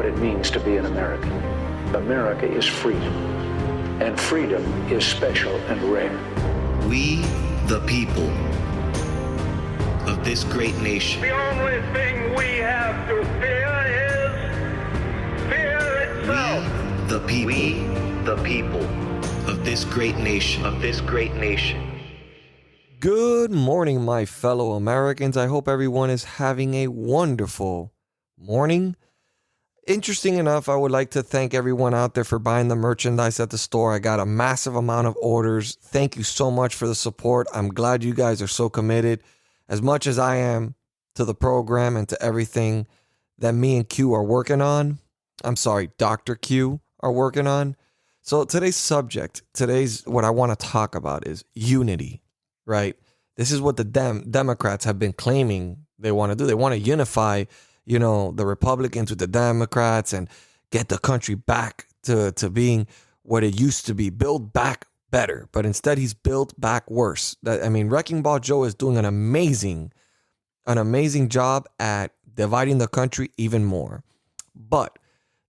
it means to be an American. America is freedom, and freedom is special and rare. We, the people of this great nation. The only thing we have to fear is fear itself. We, the people. We, the people of this great nation. of this great nation. Good morning, my fellow Americans. I hope everyone is having a wonderful morning. Interesting enough, I would like to thank everyone out there for buying the merchandise at the store. I got a massive amount of orders. Thank you so much for the support. I'm glad you guys are so committed, as much as I am, to the program and to everything that me and Q are working on. I'm sorry, Dr. Q are working on. So today's subject, what I want to talk about is unity, right? This is what the Democrats have been claiming they want to do. They want to unify, the Republicans with the Democrats and get the country back to being what it used to be, build back better. But instead, he's built back worse. Wrecking Ball Joe is doing an amazing job at dividing the country even more. But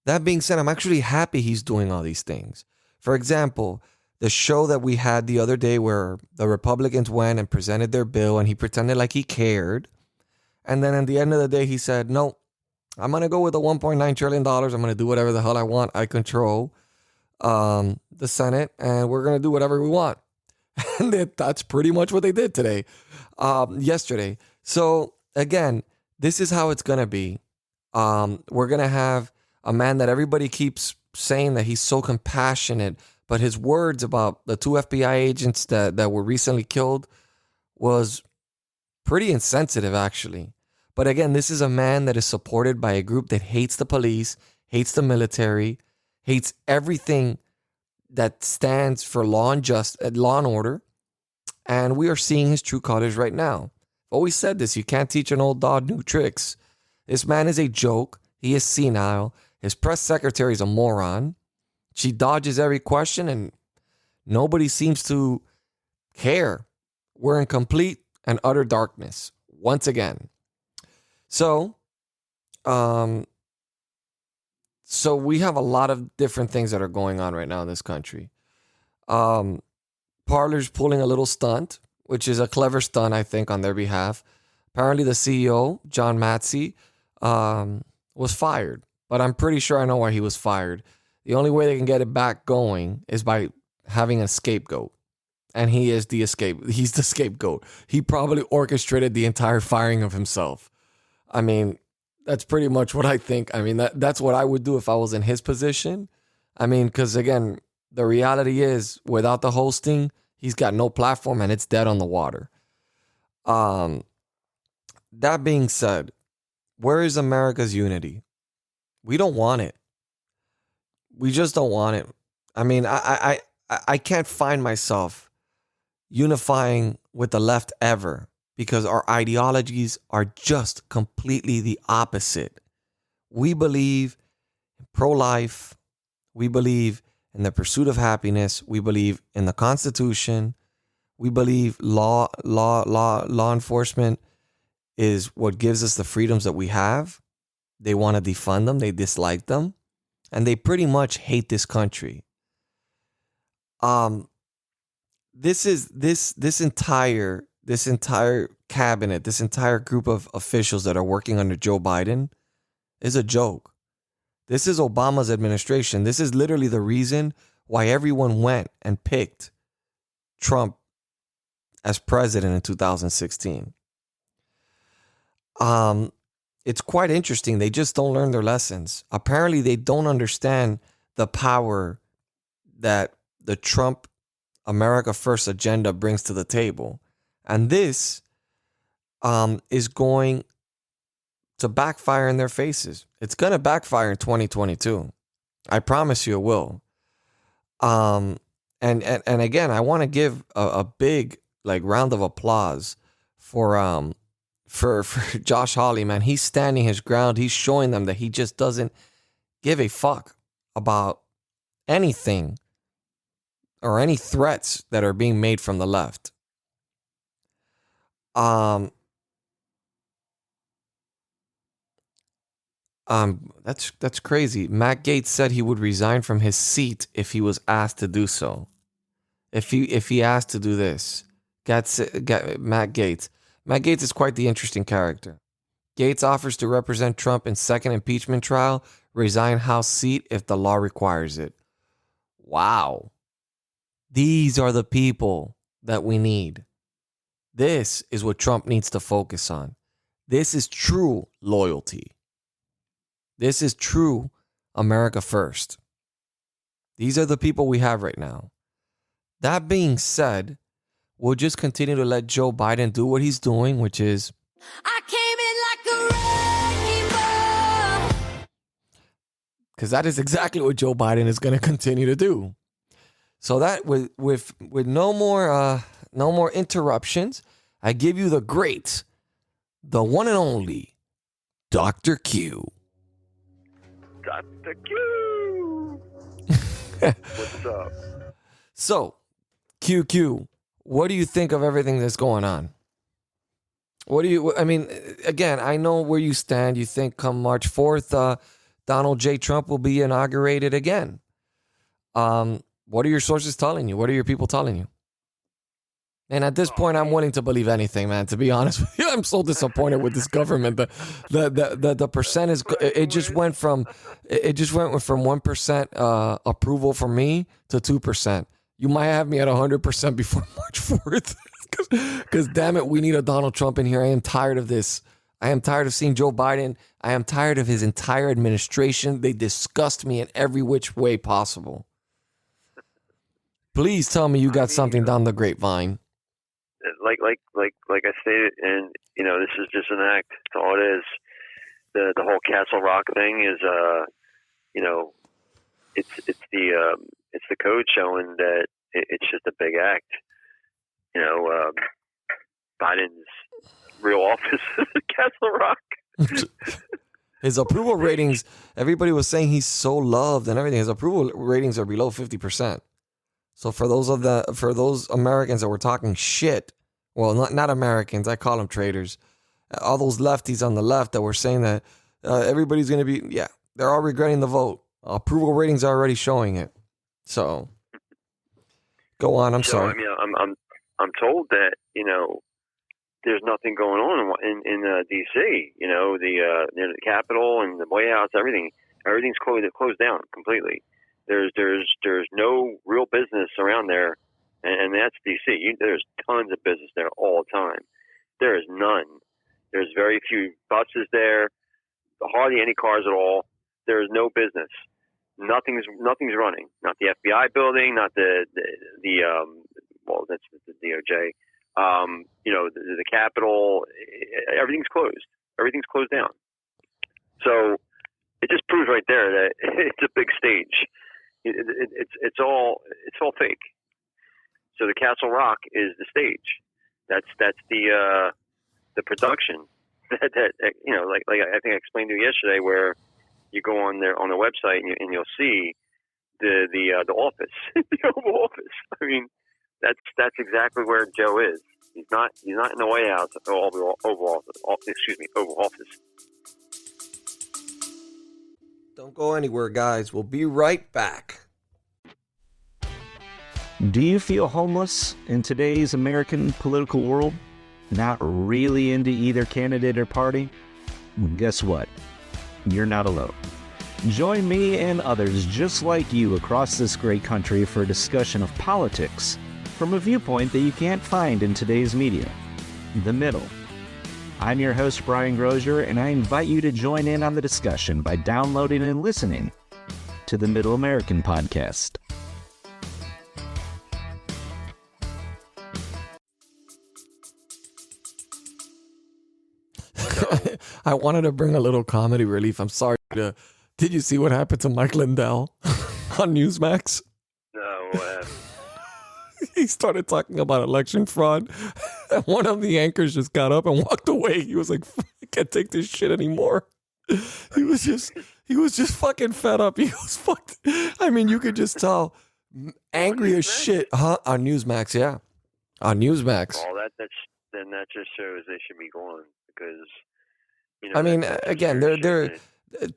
that being said, I'm actually happy he's doing all these things. For example, the show that we had the other day where the Republicans went and presented their bill and he pretended like he cared. And then at the end of the day, he said, no, I'm going to go with the $1.9 trillion. I'm going to do whatever the hell I want. I control the Senate and we're going to do whatever we want. And that's pretty much what they did yesterday. So again, this is how it's going to be. We're going to have a man that everybody keeps saying that he's so compassionate, but his words about the 2 FBI agents that were recently killed was pretty insensitive, actually. But again, this is a man that is supported by a group that hates the police, hates the military, hates everything that stands for law and order. And we are seeing his true colors right now. I've always said this, you can't teach an old dog new tricks. This man is a joke. He is senile. His press secretary is a moron. She dodges every question and nobody seems to care. We're in complete and utter darkness once again. So we have a lot of different things that are going on right now in this country. Parler's pulling a little stunt, which is a clever stunt, I think, on their behalf. Apparently the CEO, John Matsey, was fired. But I'm pretty sure I know why he was fired. The only way they can get it back going is by having a scapegoat. And he's the scapegoat. He probably orchestrated the entire firing of himself. That's pretty much what I think. That's what I would do if I was in his position. Because again, the reality is without the hosting, he's got no platform and it's dead on the water. That being said, where is America's unity? We don't want it. We just don't want it. I can't find myself unifying with the left ever because our ideologies are just completely the opposite. We believe in pro-life. We believe in the pursuit of happiness. We believe in the Constitution. We believe law enforcement is what gives us the freedoms that we have. They want to defund them. They dislike them. And they pretty much hate this country. This entire cabinet, this entire group of officials that are working under Joe Biden is a joke. This is Obama's administration. This is literally the reason why everyone went and picked Trump as president in 2016. It's quite interesting. They just don't learn their lessons. Apparently, they don't understand the power that the Trump America First agenda brings to the table. And this is going to backfire in their faces. It's going to backfire in 2022. I promise you it will. And again, I want to give a big round of applause for Josh Hawley, man. He's standing his ground. He's showing them that he just doesn't give a fuck about anything or any threats that are being made from the left. That's crazy. Matt Gaetz said he would resign from his seat if he was asked to do so. If he asked to do this, Matt Gaetz. Matt Gaetz is quite the interesting character. Gaetz offers to represent Trump in second impeachment trial, resign House seat if the law requires it. Wow. These are the people that we need. This is what Trump needs to focus on. This is true loyalty. This is true America first. These are the people we have right now. That being said, we'll just continue to let Joe Biden do what he's doing, which is I came in like a wrecking ball. because that is exactly what Joe Biden is going to continue to do. So that with no more interruptions, I give you the great, the one and only Dr. Q. Dr. Q. What's up? So, QQ, what do you think of everything that's going on? Again, I know where you stand. You think come March 4th, Donald J. Trump will be inaugurated again. What are your sources telling you? What are your people telling you? And at this point, I'm willing to believe anything, man. To be honest with you, I'm so disappointed with this government. The percent is it just went from 1% approval for me to 2%. You might have me at 100% before March 4th. Because damn it, we need a Donald Trump in here. I am tired of this. I am tired of seeing Joe Biden. I am tired of his entire administration. They disgust me in every which way possible. Please tell me you got something down the grapevine. Like I stated, and this is just an act. That's all it is. The whole Castle Rock thing is, it's the code showing that it's just a big act. Biden's real office is Castle Rock. His approval ratings, everybody was saying he's so loved and everything. His approval ratings are below 50%. So for those Americans that were talking shit, well, not Americans, I call them traitors. All those lefties on the left that were saying that everybody's going to be, they're all regretting the vote. Approval ratings are already showing it. So go on. I'm sorry. I mean, I'm told that there's nothing going on in D.C. The Capitol and the White House, everything's closed down completely. There's no real business around there, and that's D.C. There's tons of business there all the time. There is none. There's very few buses there, hardly any cars at all. There is no business. Nothing's running. Not the FBI building, not the that's the DOJ. The Capitol. Everything's closed. Everything's closed down. So it just proves right there that it's a big stage. It's all fake. So the Castle Rock is the stage. That's the production. That like I think I explained to you yesterday, where you go on the website and you'll see the office, the Oval Office. I mean, that's exactly where Joe is. He's not in the White House or Oval Office. Don't go anywhere, guys. We'll be right back. Do you feel homeless in today's American political world? Not really into either candidate or party? Guess what? You're not alone. Join me and others just like you across this great country for a discussion of politics from a viewpoint that you can't find in today's media. The Middle. I'm your host, Brian Grozier, and I invite you to join in on the discussion by downloading and listening to the Middle American Podcast. I wanted to bring a little comedy relief. I'm sorry. Did you see what happened to Mike Lindell on Newsmax? No. He started talking about election fraud. And one of the anchors just got up and walked away. He was like, I can't take this shit anymore. He was just fucking fed up. He was fucked. I mean, you could just tell angry as shit. Huh? On Newsmax, yeah. On Newsmax. Oh, that just shows they should be gone because. I mean, again,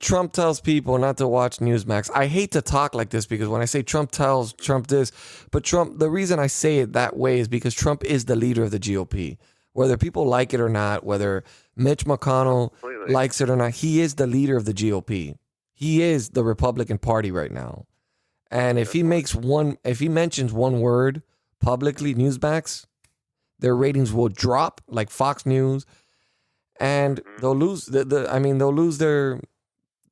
Trump tells people not to watch Newsmax. I hate to talk like this because when I say Trump tells Trump this, but Trump, the reason I say it that way is because Trump is the leader of the GOP. Whether people like it or not, whether Mitch McConnell likes it or not, he is the leader of the GOP. He is the Republican Party right now. And if he mentions one word publicly, Newsmax, their ratings will drop like Fox News, and they'll lose they'll lose their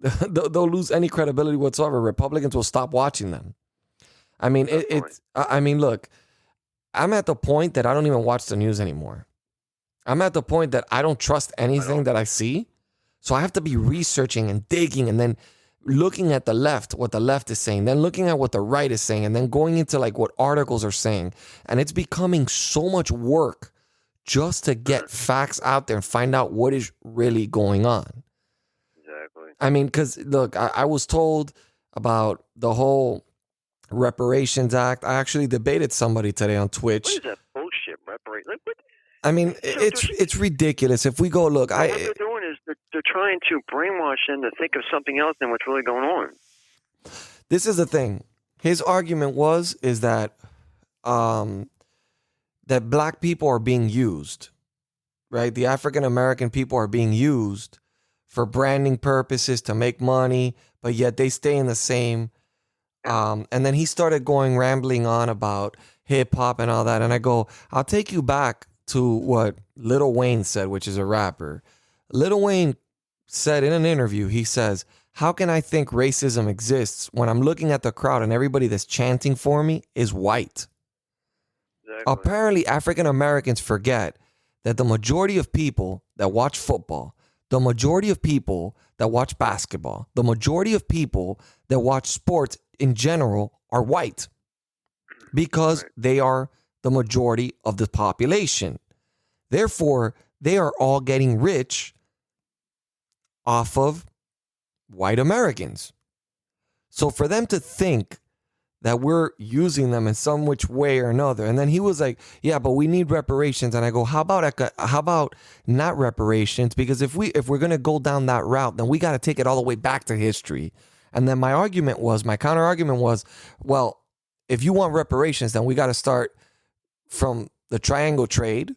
they'll lose any credibility whatsoever. Republicans will stop watching them. I mean, look, I'm at the point that I don't even watch the news anymore. I'm at the point that I don't trust anything that I see. So I have to be researching and digging and then looking at the left, what the left is saying, then looking at what the right is saying, and then going into like what articles are saying. And it's becoming so much work just to get facts out there and find out what is really going on. Exactly. I mean, because look, I was told about the whole Reparations Act. I actually debated somebody today on Twitch. What is that bullshit? Like, what? I mean, it's ridiculous. If we go look, what they're doing is they're trying to brainwash them to think of something else than what's really going on. This is the thing. His argument is that that black people are being used, right? The African American people are being used for branding purposes to make money, but yet they stay in the same. And then he started rambling on about hip hop and all that, and I go, I'll take you back to what Lil Wayne said, which is a rapper. Lil Wayne said in an interview, he says, how can I think racism exists when I'm looking at the crowd and everybody that's chanting for me is white? Exactly. Apparently, African Americans forget that the majority of people that watch football, the majority of people that watch basketball, the majority of people that watch sports in general are white because they are the majority of the population. Therefore, they are all getting rich off of white Americans. So for them to think that we're using them in some which way or another, and then he was like, yeah, but we need reparations. And I go, how about not reparations? Because if we're going to go down that route, then we got to take it all the way back to history. And then my counter argument was, well, if you want reparations, then we got to start from the triangle trade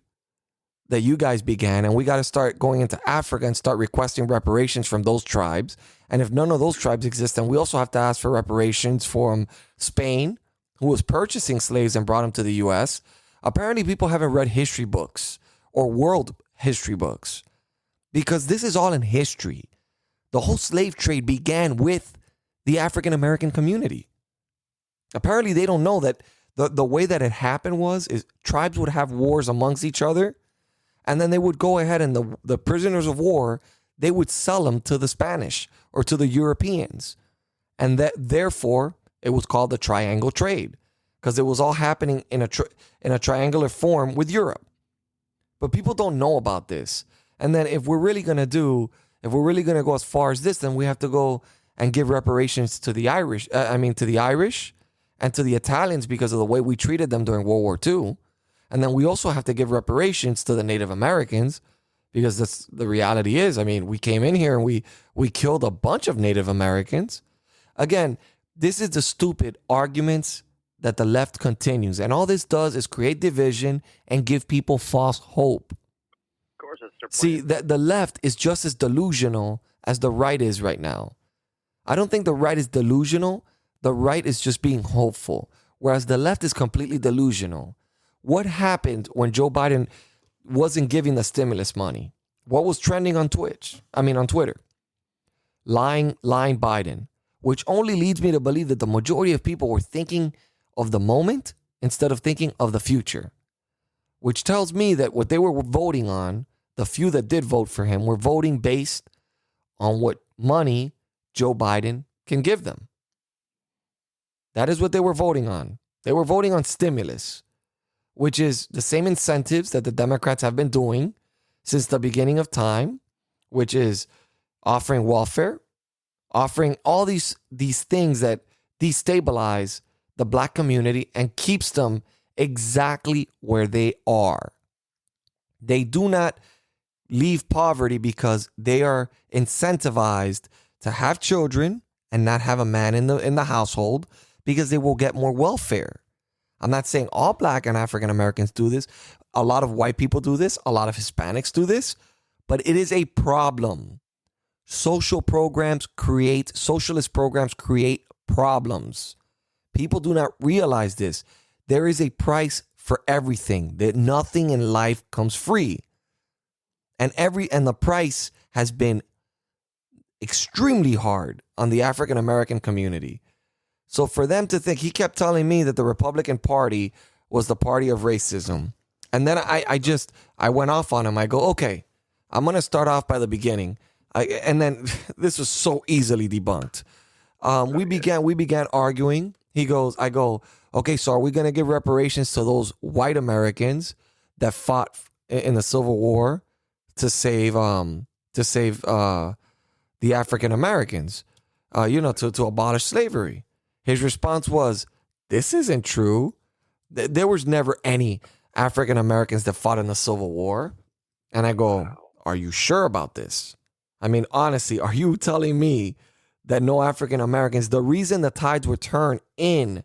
that you guys began, and we got to start going into Africa and start requesting reparations from those tribes. And if none of those tribes exist, then we also have to ask for reparations from Spain, who was purchasing slaves and brought them to the U.S. Apparently, people haven't read history books or world history books because this is all in history. The whole slave trade began with the African American community. Apparently, they don't know that the way that it happened is tribes would have wars amongst each other, and then they would go ahead and the prisoners of war, they would sell them to the Spanish or to the Europeans. And that therefore, it was called the triangle trade because it was all happening in a triangular form with Europe. But people don't know about this. And then if we're really going to go as far as this, then we have to go and give reparations to the Irish and to the Italians because of the way we treated them during World War II. And then we also have to give reparations to the Native Americans because that's the reality is, I mean, we came in here and we killed a bunch of Native Americans. Again, this is the stupid arguments that the left continues. And all this does is create division and give people false hope. Of course, that's their plan. See, the left is just as delusional as the right is right now. I don't think the right is delusional. The right is just being hopeful, whereas the left is completely delusional. What happened when Joe Biden wasn't giving the stimulus money? What was trending on Twitter? Lying Biden, which only leads me to believe that the majority of people were thinking of the moment instead of thinking of the future, which tells me that what they were voting on, the few that did vote for him, were voting based on what money Joe Biden can give them. That is what they were voting on. They were voting on stimulus, which is the same incentives that the Democrats have been doing since the beginning of time, which is offering welfare, offering all these things that destabilize the black community and keeps them exactly where they are. They do not leave poverty because they are incentivized to have children and not have a man in the household because they will get more welfare. I'm not saying all Black and African Americans do this. A lot of white people do this. A lot of Hispanics do this. But it is a problem. Socialist programs create problems. People do not realize this. There is a price for everything. That nothing in life comes free. And the price has been extremely hard on the African American community. So for them to think, he kept telling me that the Republican Party was the party of racism. And then I went off on him. I go, okay, I'm going to start off by the beginning. And then this was so easily debunked. We began arguing. I go, okay, so are we going to give reparations to those white Americans that fought in the Civil War to save the African Americans, to abolish slavery? His response was, this isn't true. There was never any African Americans that fought in the Civil War. And I go, are you sure about this? I mean, honestly, are you telling me that no African Americans, the reason the tides were turned in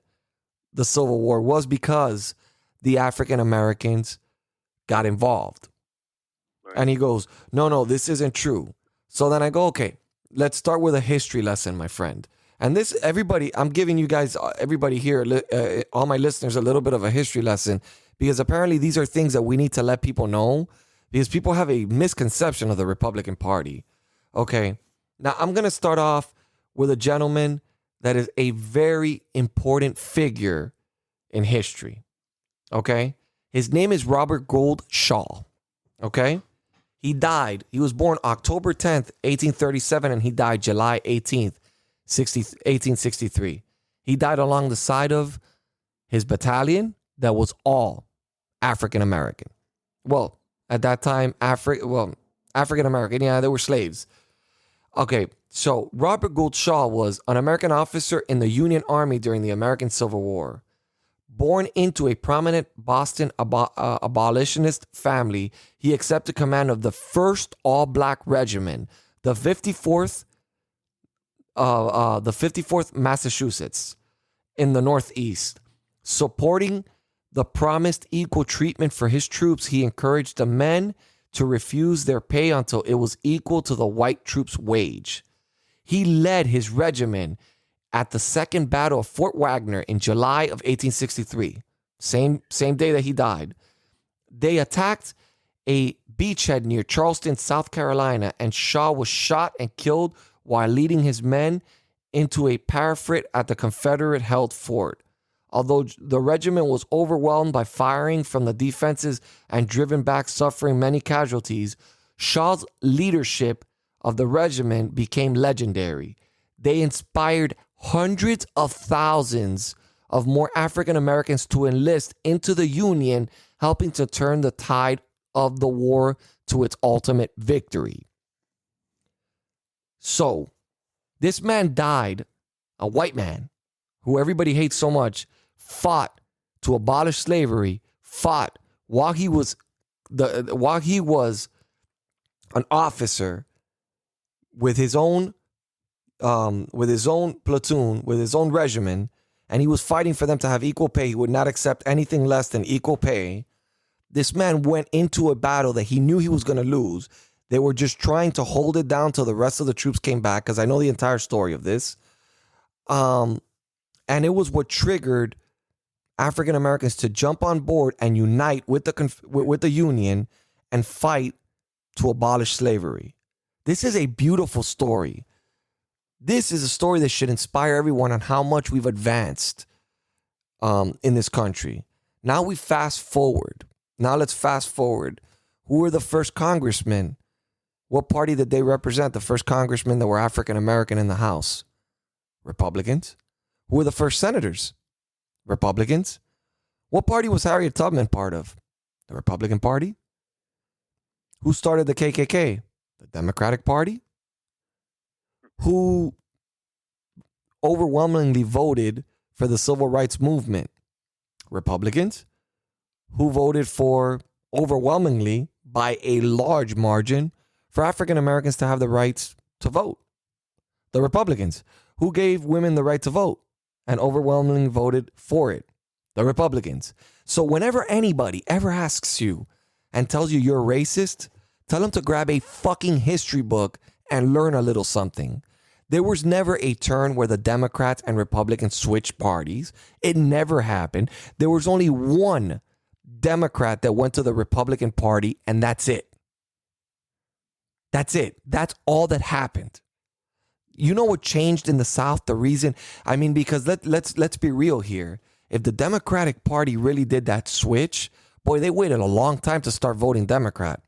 the Civil War was because the African Americans got involved? Right. And he goes, no, this isn't true. So then I go, okay, let's start with a history lesson, my friend. And this, everybody, I'm giving you guys, everybody here, all my listeners, a little bit of a history lesson, because apparently these are things that we need to let people know, because people have a misconception of the Republican Party. Okay, now I'm going to start off with a gentleman that is a very important figure in history. Okay, his name is Robert Gould Shaw. Okay, he died. He was born October 10th, 1837, and he died July 18th, 1863. He died along the side of his battalion that was all African American. Well, at that time, African American. Yeah, they were slaves. Okay, so Robert Gould Shaw was an American officer in the Union Army during the American Civil War. Born into a prominent Boston abolitionist family, he accepted command of the 1st All-Black Regiment, the 54th Massachusetts in the Northeast. Supporting the promised equal treatment for his troops, he encouraged the men to refuse their pay until it was equal to the white troops' wage. He led his regiment at the Second Battle of Fort Wagner in July of 1863, same day that he died. They attacked a beachhead near Charleston, South Carolina, and Shaw was shot and killed while leading his men into a parapet at the Confederate-held fort. Although the regiment was overwhelmed by firing from the defenses and driven back, suffering many casualties, Shaw's leadership of the regiment became legendary. They inspired hundreds of thousands of more African Americans to enlist into the Union, helping to turn the tide of the war to its ultimate victory. So, this man died, a white man, who everybody hates so much, fought to abolish slavery, fought while he was an officer with his own platoon, with his own regiment, and he was fighting for them to have equal pay. He would not accept anything less than equal pay. This man went into a battle that he knew he was going to lose. They were just trying to hold it down till the rest of the troops came back, because I know the entire story of this. And it was what triggered African Americans to jump on board and unite with the Union and fight to abolish slavery. This is a beautiful story. This is a story that should inspire everyone on how much we've advanced in this country. Now we fast forward. Now let's fast forward. Who were the first congressmen? What party did they represent? The first congressmen that were African American in the House? Republicans. Who were the first senators? Republicans. What party was Harriet Tubman part of? The Republican Party. Who started the KKK? The Democratic Party. Who overwhelmingly voted for the civil rights movement? Republicans. Who voted for, overwhelmingly, by a large margin, for African Americans to have the rights to vote? The Republicans. Who gave women the right to vote and overwhelmingly voted for it? The Republicans. So whenever anybody ever asks you and tells you you're racist, tell them to grab a fucking history book and learn a little something. There was never a turn where the Democrats and Republicans switched parties. It never happened. There was only one Democrat that went to the Republican Party, and that's it. That's it. That's all that happened. You know what changed in the South? The reason, I mean, because let's be real here. If the Democratic Party really did that switch, boy, they waited a long time to start voting Democrat.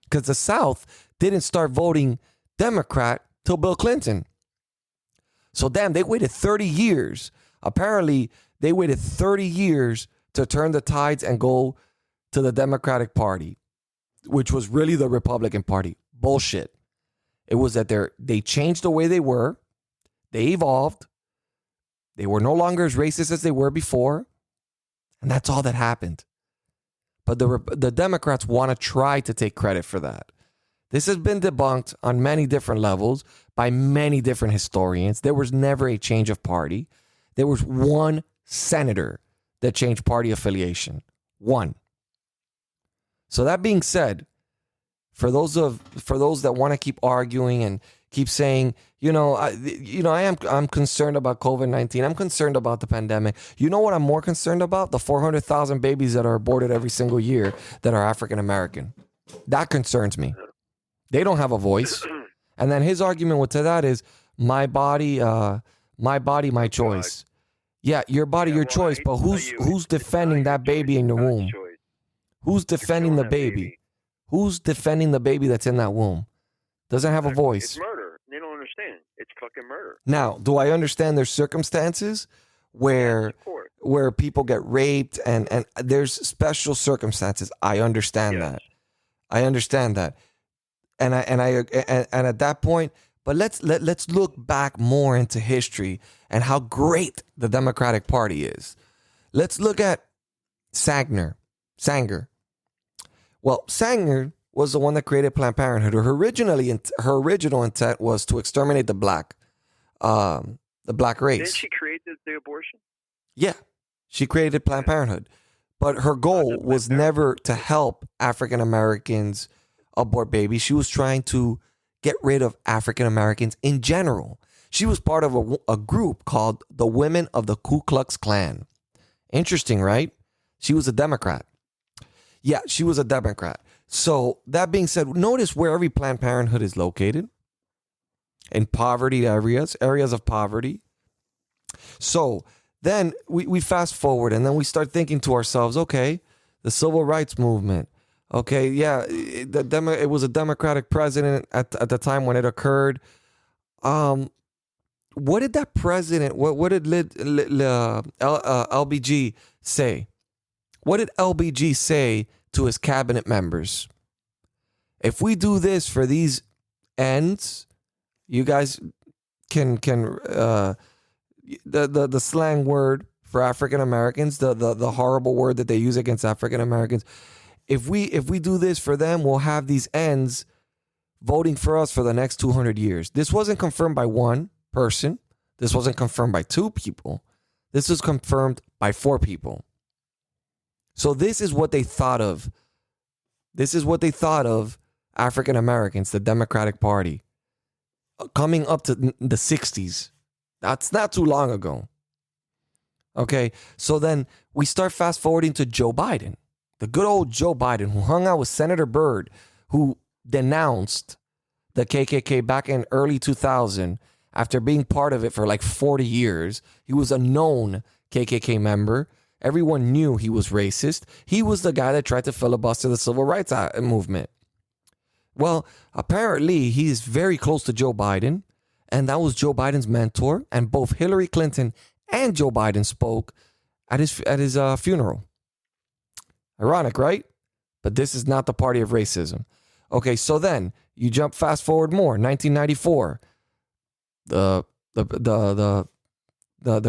Because the South didn't start voting Democrat till Bill Clinton. So damn, they waited 30 years. Apparently, they waited 30 years to turn the tides and go to the Democratic Party, which was really the Republican Party. Bullshit. It was that they changed the way they were. They evolved. They were no longer as racist as they were before. And that's all that happened. But the Democrats want to try to take credit for that. This has been debunked on many different levels by many different historians. There was never a change of party. There was one senator that changed party affiliation. One. So that being said, for those that want to keep arguing and keep saying, I'm concerned about COVID-19. I'm concerned about the pandemic. You know what I'm more concerned about? The 400,000 babies that are aborted every single year that are African American. That concerns me. They don't have a voice. And then his argument to that is my body, my choice. Yeah, your body, your choice. But who's defending that baby in the womb? Who's defending the baby? Who's defending the baby that's in that womb? Doesn't have a voice. It's murder. They don't understand. It's fucking murder. Now, do I understand there's circumstances where people get raped and there's special circumstances? I understand that. I understand that. And at that point, but let's look back more into history and how great the Democratic Party is. Let's look at Sanger. Well, Sanger was the one that created Planned Parenthood. Her original intent was to exterminate the black race. Didn't she create the abortion? Yeah, she created Planned Parenthood, but her goal was never to help African Americans abort babies. She was trying to get rid of African Americans in general. She was part of a group called the Women of the Ku Klux Klan. Interesting, right? She was a Democrat. Yeah, she was a Democrat. So that being said, notice where every Planned Parenthood is located. In poverty areas of poverty. So then we fast forward and then we start thinking to ourselves, okay, the civil rights movement. Okay, yeah, it was a Democratic president at the time when it occurred. What did that president, what did LBG say? What did LBG say to his cabinet members? If we do this for these ends, you guys can the slang word for African Americans, the horrible word that they use against African Americans. If we do this for them, we'll have these ends voting for us for the next 200 years. This wasn't confirmed by one person. This wasn't confirmed by two people. This was confirmed by 4 people. So this is what they thought of. This is what they thought of African Americans, the Democratic Party, coming up to the 60s. That's not too long ago. Okay, so then we start fast forwarding to Joe Biden, the good old Joe Biden, who hung out with Senator Byrd, who denounced the KKK back in early 2000 after being part of it for like 40 years. He was a known KKK member. Everyone knew he was racist. He was the guy that tried to filibuster the civil rights movement. Well, apparently he is very close to Joe Biden, and that was Joe Biden's mentor. And both Hillary Clinton and Joe Biden spoke at his funeral. Ironic, right? But this is not the party of racism. Okay, so then you jump fast forward more. 1994, the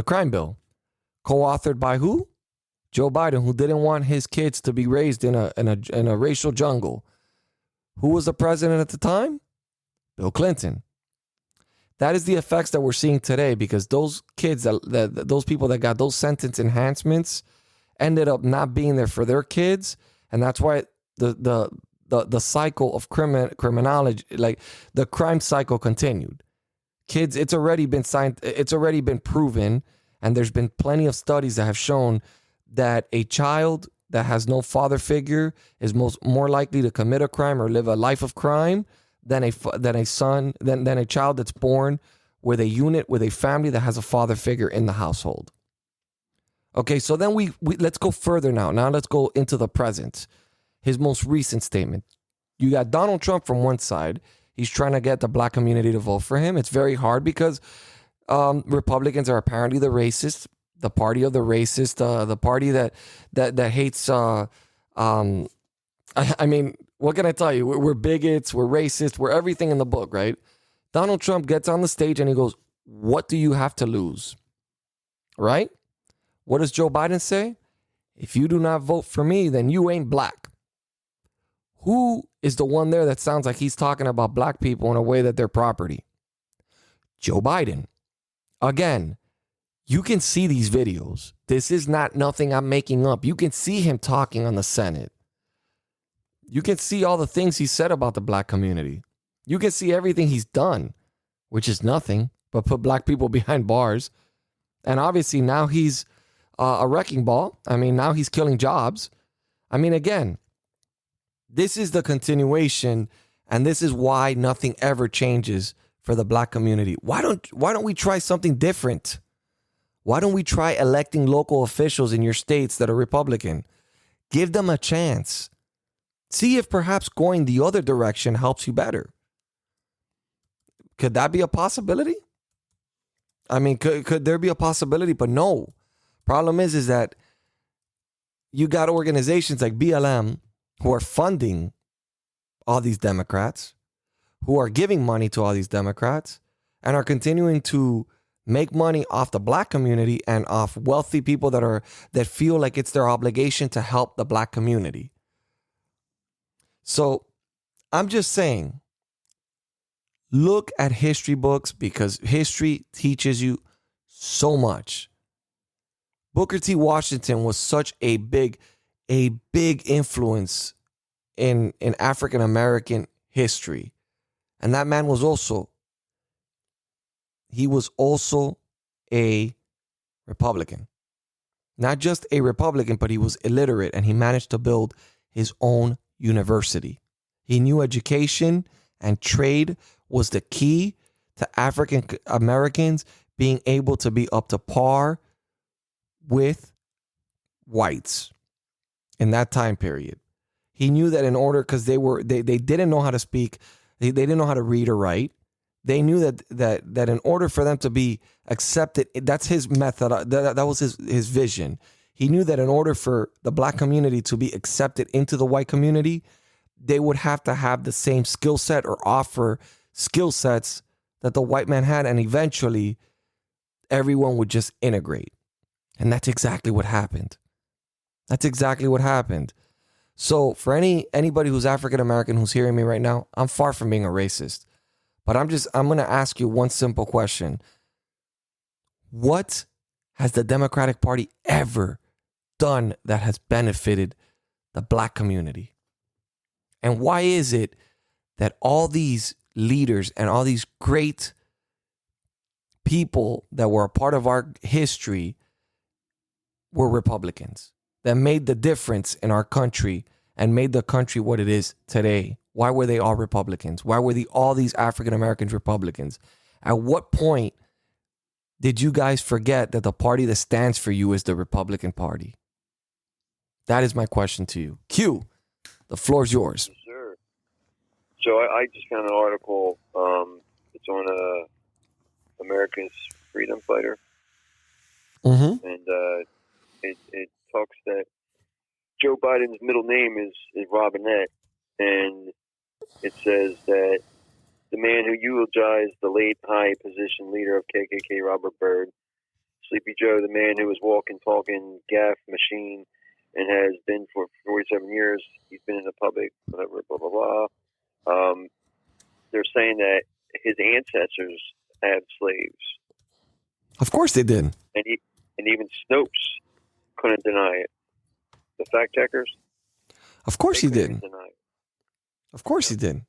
crime bill, co-authored by who? Joe Biden, who didn't want his kids to be raised in a racial jungle. Who was the president at the time? Bill Clinton. That is the effects that we're seeing today, because those kids, those people that got those sentence enhancements ended up not being there for their kids. And that's why the cycle of criminology, like the crime cycle, continued. Kids, it's already been proven, and there's been plenty of studies that have shown that a child that has no father figure is more likely to commit a crime or live a life of crime than a child that's born with a family that has a father figure in the household. Okay, so then we let's go further now. Now let's go into the present. His most recent statement. You got Donald Trump from one side. He's trying to get the black community to vote for him. It's very hard because Republicans are apparently the racist, the party of the racist, the party that hates. I mean, what can I tell you? We're bigots, we're racist, we're everything in the book, right? Donald Trump gets on the stage and he goes, "What do you have to lose?" Right? What does Joe Biden say? "If you do not vote for me, then you ain't black." Who is the one there that sounds like he's talking about black people in a way that they're property? Joe Biden. Again, you can see these videos. This is not nothing I'm making up. You can see him talking on the Senate. You can see all the things he said about the black community. You can see everything he's done, which is nothing but put black people behind bars. And obviously now he's a wrecking ball. I mean, now he's killing jobs. I mean, again, this is the continuation, and this is why nothing ever changes for the black community. Why don't we try something different? Why don't we try electing local officials in your states that are Republican? Give them a chance. See if perhaps going the other direction helps you better. Could that be a possibility? I mean, could there be a possibility? But no. Problem is that you got organizations like BLM who are funding all these Democrats, who are giving money to all these Democrats, and are continuing to make money off the black community and off wealthy people that feel like it's their obligation to help the black community. So I'm just saying, look at history books, because history teaches you so much. Booker T. Washington was such a big influence in African American history. And that man was also a Republican. Not just a Republican, but he was illiterate, and he managed to build his own university. He knew education and trade was the key to African Americans being able to be up to par with whites in that time period. He knew that in order, because they didn't know how to speak, they didn't know how to read or write. They knew that in order for them to be accepted, that's his method. That was his vision. He knew that in order for the black community to be accepted into the white community, they would have to have the same skill set or offer skill sets that the white man had, and eventually everyone would just integrate. And that's exactly what happened. That's exactly what happened. So for anybody who's African American who's hearing me right now, I'm far from being a racist. But I'm going to ask you one simple question. What has the Democratic Party ever done that has benefited the black community? And why is it that all these leaders and all these great people that were a part of our history were Republicans, that made the difference in our country and made the country what it is today? Why were they all Republicans? Why were all these African Americans Republicans? At what point did you guys forget that the party that stands for you is the Republican Party? That is my question to you. Q, the floor is yours. Yes, sir. So I just found an article. It's on America's Freedom Fighter. Mm-hmm. And it talks that Joe Biden's middle name is Robinette. And it says that the man who eulogized the late high-position leader of KKK, Robert Byrd, Sleepy Joe, the man who was walking, talking, gaff machine, and has been for 47 years. He's been in the public, whatever, blah, blah, blah. They're saying that his ancestors have slaves. Of course they did. And even Snopes couldn't deny it. The fact checkers. Of course he did. Deny it. Of course he did.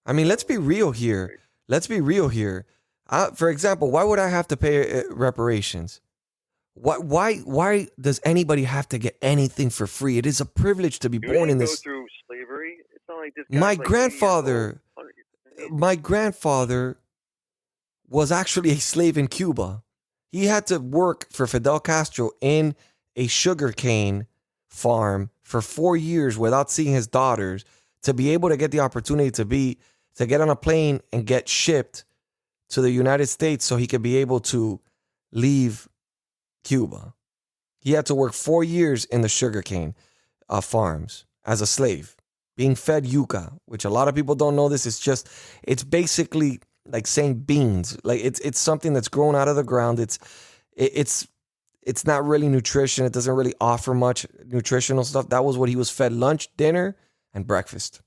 I mean, let's be real here. Let's be real here. For example, why would I have to pay reparations? Why does anybody have to get anything for free? It is a privilege to be born in this. Go through slavery. It's not like this. My grandfather was actually a slave in Cuba. He had to work for Fidel Castro in a sugarcane farm for 4 years without seeing his daughters to be able to get the opportunity to get on a plane and get shipped to the United States so he could be able to leave Cuba. He had to work 4 years in the sugarcane farms as a slave, being fed yuca, which a lot of people don't know this. It's basically like saying beans. Like it's something that's grown out of the ground. It's not really nutrition. It doesn't really offer much nutritional stuff. That was what he was fed: lunch, dinner, and breakfast.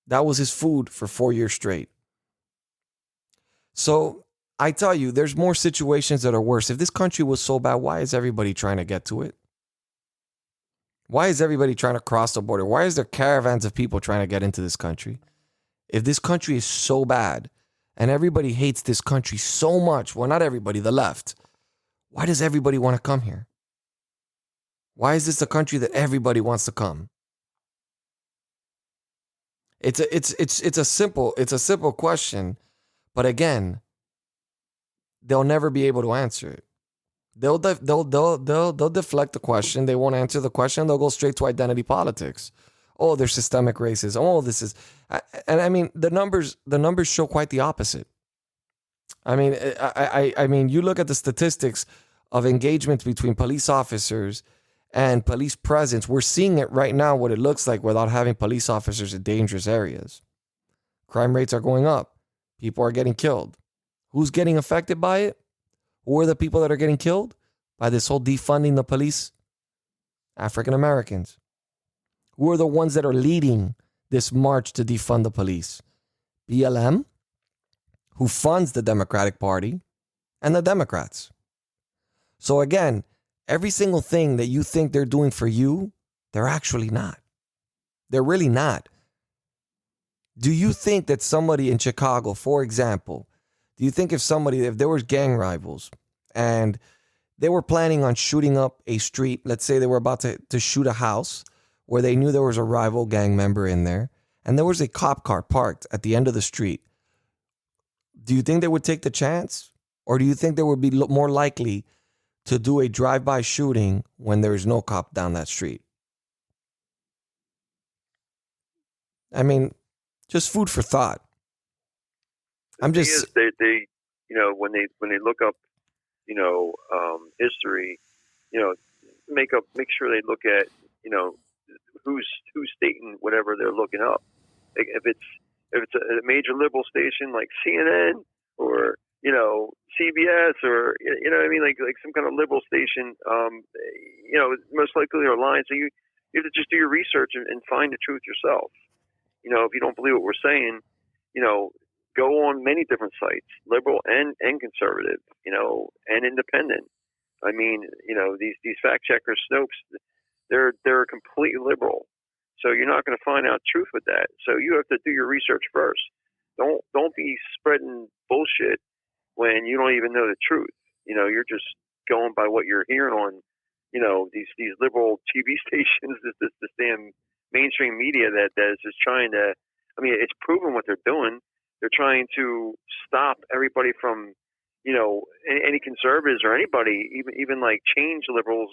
That was his food for 4 years straight. So I tell you, there's more situations that are worse. If this country was so bad, why is everybody trying to get to it? Why is everybody trying to cross the border? Why is there caravans of people trying to get into this country? If this country is so bad and everybody hates this country so much, well, not everybody, the left, why does everybody want to come here? Why is this a country that everybody wants to come? It's a simple question, but again, they'll never be able to answer it. They'll deflect the question. They won't answer the question. They'll go straight to identity politics. Oh, there's systemic racism. Oh, this is, and I mean the numbers show quite the opposite. I mean, you look at the statistics of engagement between police officers and police presence. We're seeing it right now, what it looks like without having police officers in dangerous areas. Crime rates are going up. People are getting killed. Who's getting affected by it? Who are the people that are getting killed by this whole defunding the police? African Americans. Who are the ones that are leading this march to defund the police? BLM, who funds the Democratic Party, and the Democrats. So again, every single thing that you think they're doing for you, they're actually not. They're really not. Do you think that somebody in Chicago, for example, do you think if there was gang rivals and they were planning on shooting up a street, let's say they were about to shoot a house where they knew there was a rival gang member in there, and there was a cop car parked at the end of the street, do you think they would take the chance? Or do you think they would be more likely to do a drive-by shooting when there is no cop down that street? I mean, just food for thought. They when they look up, history, make sure they look at, who's stating whatever they're looking up. Like if it's a major liberal station like CNN or CBS or what I mean, like some kind of liberal station, most likely they're lying. So you have to just do your research and find the truth yourself. If you don't believe what we're saying, go on many different sites, liberal and conservative, and independent. I mean, these fact checkers, Snopes, they're completely liberal. So you're not going to find out truth with that. So you have to do your research first. Don't be spreading bullshit when you don't even know the truth. You're just going by what you're hearing on, these liberal TV stations, this damn mainstream media that is just trying to. I mean, it's proven what they're doing. They're trying to stop everybody from, any conservatives or anybody, even like change liberals,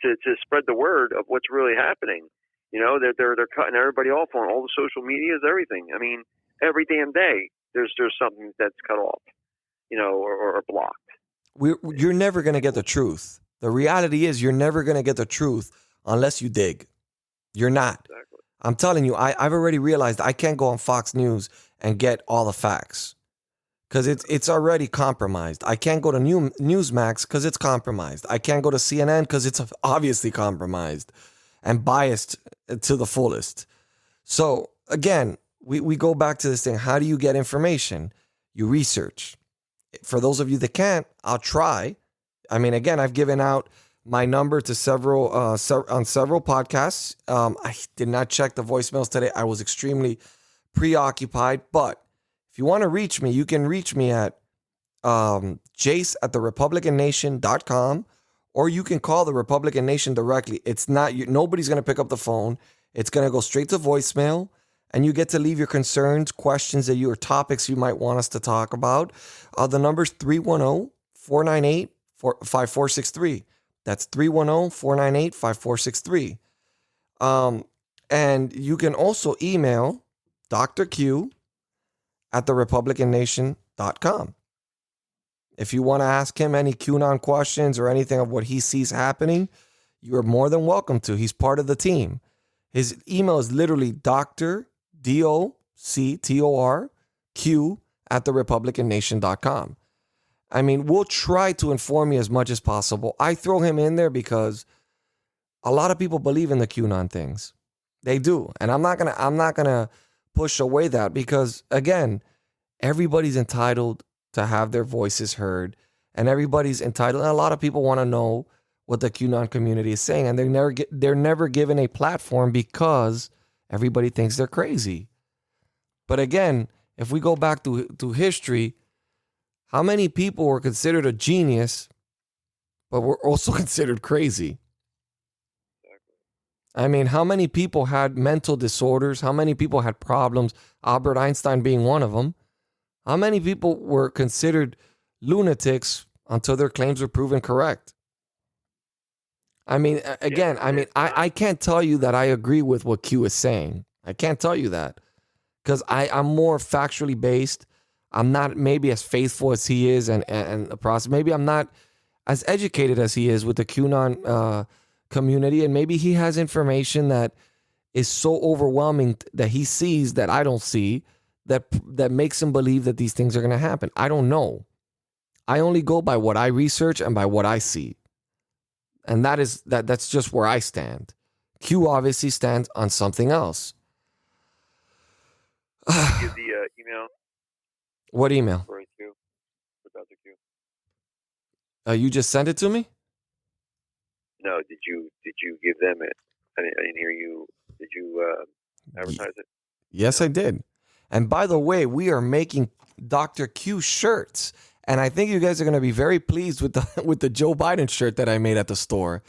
to spread the word of what's really happening. They're cutting everybody off on all the social medias, everything. I mean, every damn day there's something that's cut off, or blocked. You're never going to get the truth. The reality is you're never going to get the truth unless you dig. You're not. Exactly. I'm telling you, I've already realized I can't go on Fox News and get all the facts because it's already compromised. I can't go to Newsmax because it's compromised. I can't go to CNN because it's obviously compromised and biased to the fullest. So again, we go back to this thing. How do you get information? you research. For those of you that can't, I'll try. I mean, again, I've given out my number to several on several podcasts. I did not check the voicemails today. I was extremely preoccupied. But if you want to reach me, you can reach me at jace@therepublicannation.com, or you can call the Republican Nation directly. It's not nobody's going to pick up the phone. It's going to go straight to voicemail, and you get to leave your concerns, questions that you or topics you might want us to talk about. The number's 310-498-5463. That's 310-498-5463. And you can also email Dr. Q at therepublicannation.com. If you want to ask him any QAnon questions or anything of what he sees happening, you are more than welcome to. He's part of the team. His email is literally Dr. DOCTORQ at therepublicannation.com. I mean, we'll try to inform you as much as possible. I throw him in there because a lot of people believe in the QAnon things. They do. And I'm not gonna push away that because, again, everybody's entitled to have their voices heard, and everybody's entitled. And a lot of people want to know what the QAnon community is saying, and they're never given a platform because everybody thinks they're crazy. But again, if we go back to history, how many people were considered a genius, but were also considered crazy? I mean, how many people had mental disorders? How many people had problems? Albert Einstein being one of them. How many people were considered lunatics until their claims were proven correct? I mean, again, I can't tell you that I agree with what Q is saying. I can't tell you that because I'm more factually based. I'm not maybe as faithful as he is and the process. Maybe I'm not as educated as he is with the QAnon community. And maybe he has information that is so overwhelming that he sees that I don't see that makes him believe that these things are going to happen. I don't know. I only go by what I research and by what I see. And that's just where I stand. Q obviously stands on something else. Give the email. What email? For Q. For Dr. Q. You just sent it to me? No, did you give them it? I didn't hear you. Did you advertise it? Yes, I did. And by the way, we are making Dr. Q shirts. And I think you guys are going to be very pleased with the Joe Biden shirt that I made at the store.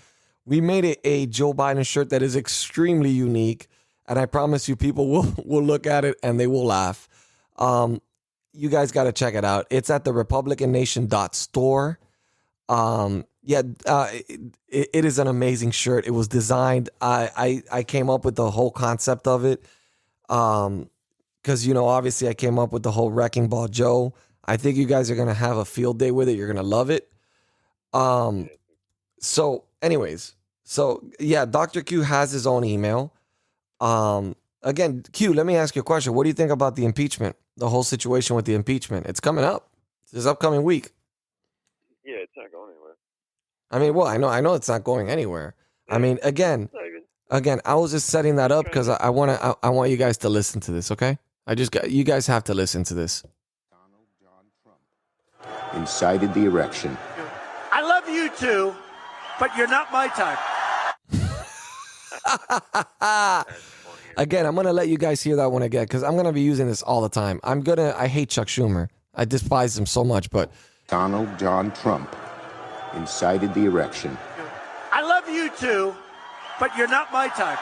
We made a Joe Biden shirt that is extremely unique. And I promise you people will look at it and they will laugh. You guys got to check it out. It's at therepublicannation.store. It is an amazing shirt. It was designed. I came up with the whole concept of it. Because, obviously I came up with the whole Wrecking Ball Joe. I think you guys are going to have a field day with it. You're going to love it. So anyways, Dr. Q has his own email. Again, Q, let me ask you a question. What do you think about the impeachment? The whole situation with the impeachment? It's coming up. It's this upcoming week. Yeah, it's not going anywhere. I mean, well, I know it's not going anywhere. I mean, again, I was just setting that up because I want you guys to listen to this, okay? You guys have to listen to this. Donald John Trump incited the election. I love you too, but you're not my type. Again, I'm going to let you guys hear that one again because I'm going to be using this all the time. I hate Chuck Schumer. I despise him so much, but Donald John Trump incited the election. I love you too, but you're not my type.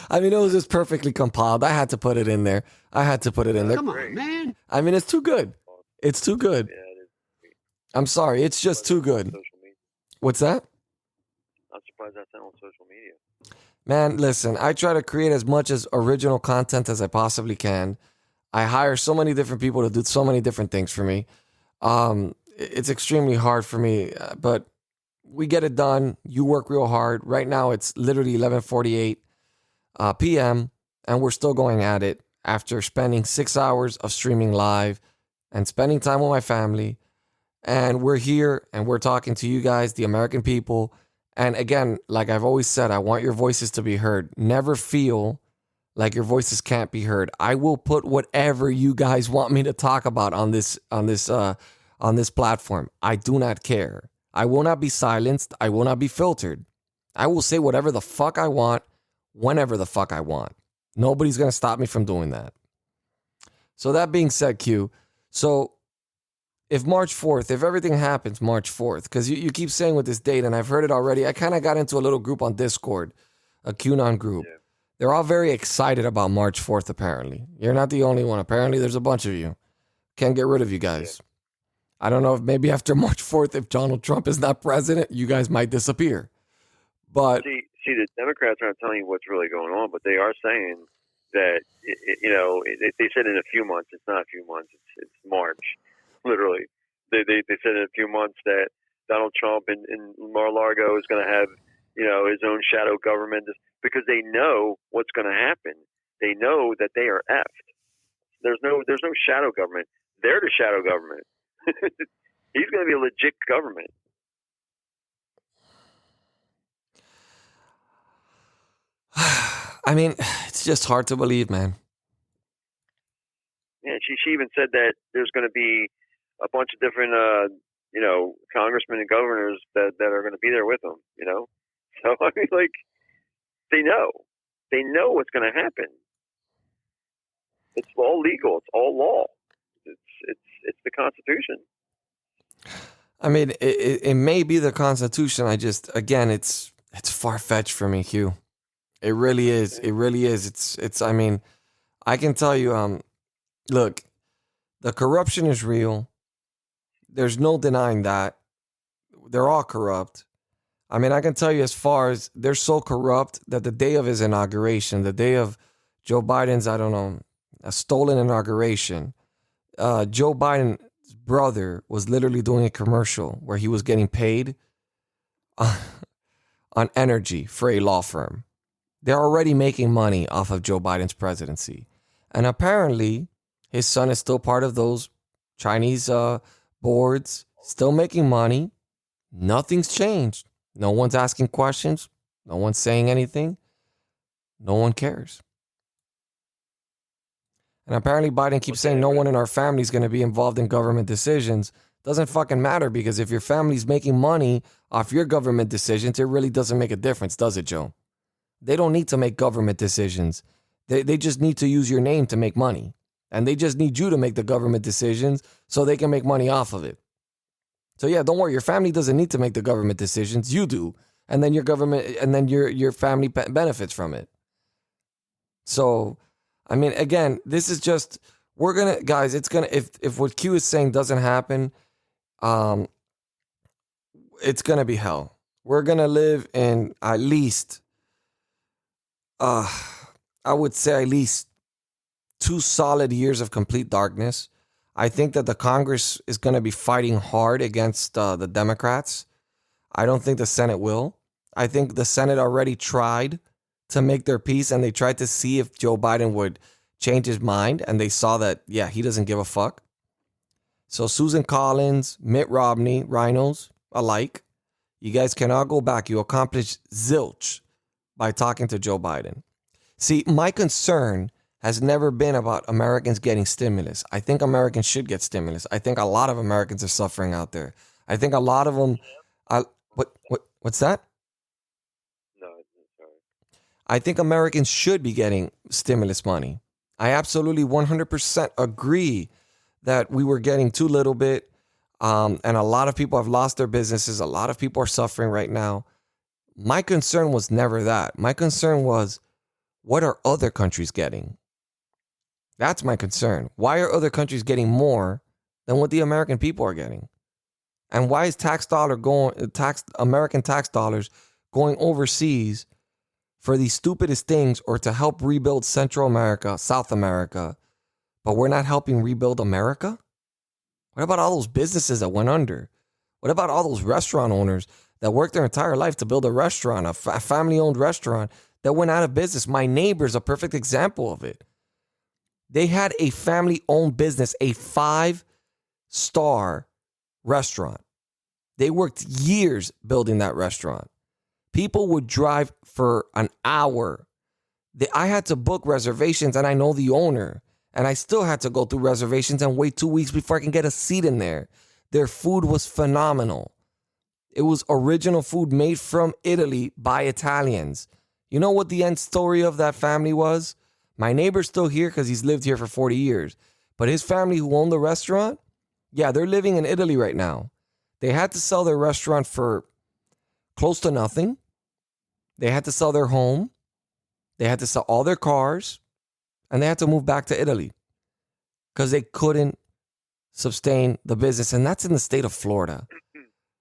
I mean, it was just perfectly compiled. I had to put it in there. Come on, man. I mean, it's too good. It's too good. Yeah, it is. I'm sorry. It's just too good. What's that? I'm surprised that's not on social media. Man, listen, I try to create as much as original content as I possibly can. I hire so many different people to do so many different things for me. It's extremely hard for me, but we get it done. You work real hard. Right now, it's literally 11:48 p.m., and we're still going at it after spending 6 hours of streaming live and spending time with my family. And we're here, and we're talking to you guys, the American people. And again, like I've always said, I want your voices to be heard. Never feel like your voices can't be heard. I will put whatever you guys want me to talk about on this platform. I do not care. I will not be silenced. I will not be filtered. I will say whatever the fuck I want, whenever the fuck I want. Nobody's going to stop me from doing that. So that being said, Q, so if March 4th, if everything happens March 4th, because you keep saying with this date, and I've heard it already, I kind of got into a little group on Discord, a QAnon group. Yeah. They're all very excited about March 4th, apparently. You're not the only one. Apparently, there's a bunch of you. Can't get rid of you guys. Yeah. I don't know if maybe after March 4th, if Donald Trump is not president, you guys might disappear. But see, the Democrats aren't telling you what's really going on, but they are saying that, they said in a few months. It's not a few months. It's March, literally. They said in a few months that Donald Trump in Mar-a-Lago is going to have, his own shadow government, because they know what's going to happen. They know that they are effed. There's no shadow government. They're the shadow government. He's going to be a legit government. I mean, it's just hard to believe, man. Yeah, she even said that there's going to be a bunch of different, congressmen and governors that are going to be there with them, So, I mean, like, they know what's going to happen. It's all legal. It's all law. It's the Constitution. I mean, it may be the Constitution. It's far-fetched for me, Hugh. It really is. It really is. I mean, I can tell you, look, the corruption is real. There's no denying that. They're all corrupt. I mean, I can tell you as far as they're so corrupt that the day of his inauguration, the day of Joe Biden's, a stolen inauguration, Joe Biden's brother was literally doing a commercial where he was getting paid on energy for a law firm. They're already making money off of Joe Biden's presidency. And apparently, his son is still part of those Chinese boards, still making money. Nothing's changed. No one's asking questions. No one's saying anything. No one cares. And apparently Biden keeps saying no one in our family is going to be involved in government decisions. Doesn't fucking matter, because if your family's making money off your government decisions, it really doesn't make a difference, does it, Joe? They don't need to make government decisions. They just need to use your name to make money. And they just need you to make the government decisions so they can make money off of it. So yeah, don't worry. Your family doesn't need to make the government decisions. You do. And then your government, and then your family benefits from it. So, I mean, again, this is just, if what Q is saying doesn't happen, it's going to be hell. We're going to live in at least, I would say at least 2 solid years of complete darkness. I think that the Congress is going to be fighting hard against the Democrats. I don't think the Senate will. I think the Senate already tried to make their peace, and they tried to see if Joe Biden would change his mind, and they saw that, yeah, he doesn't give a fuck. So Susan Collins, Mitt Romney, rhinos alike, you guys can all go back. You accomplished zilch by talking to Joe Biden. See, my concern has never been about Americans getting stimulus. I think Americans should get stimulus. I think a lot of Americans are suffering out there. I think a lot of them. What's that? No, sorry. I think Americans should be getting stimulus money. I absolutely 100% agree that we were getting too little bit, and a lot of people have lost their businesses. A lot of people are suffering right now. My concern was never that. My concern was, what are other countries getting? That's my concern. Why are other countries getting more than what the American people are getting? And why is American tax dollars going overseas for the stupidest things, or to help rebuild Central America, South America, but we're not helping rebuild America? What about all those businesses that went under? What about all those restaurant owners that worked their entire life to build a restaurant, a family-owned restaurant that went out of business? My neighbor's a perfect example of it. They had a family-owned business, a 5-star restaurant. They worked years building that restaurant. People would drive for an hour I had to book reservations, and I know the owner, and I still had to go through reservations and wait 2 weeks before I can get a seat in there. Their food was phenomenal. It was original food made from Italy by Italians. You know what the end story of that family was? My neighbor's still here because he's lived here for 40 years. But his family who owned the restaurant, yeah, they're living in Italy right now. They had to sell their restaurant for close to nothing. They had to sell their home. They had to sell all their cars. And they had to move back to Italy because they couldn't sustain the business. And that's in the state of Florida,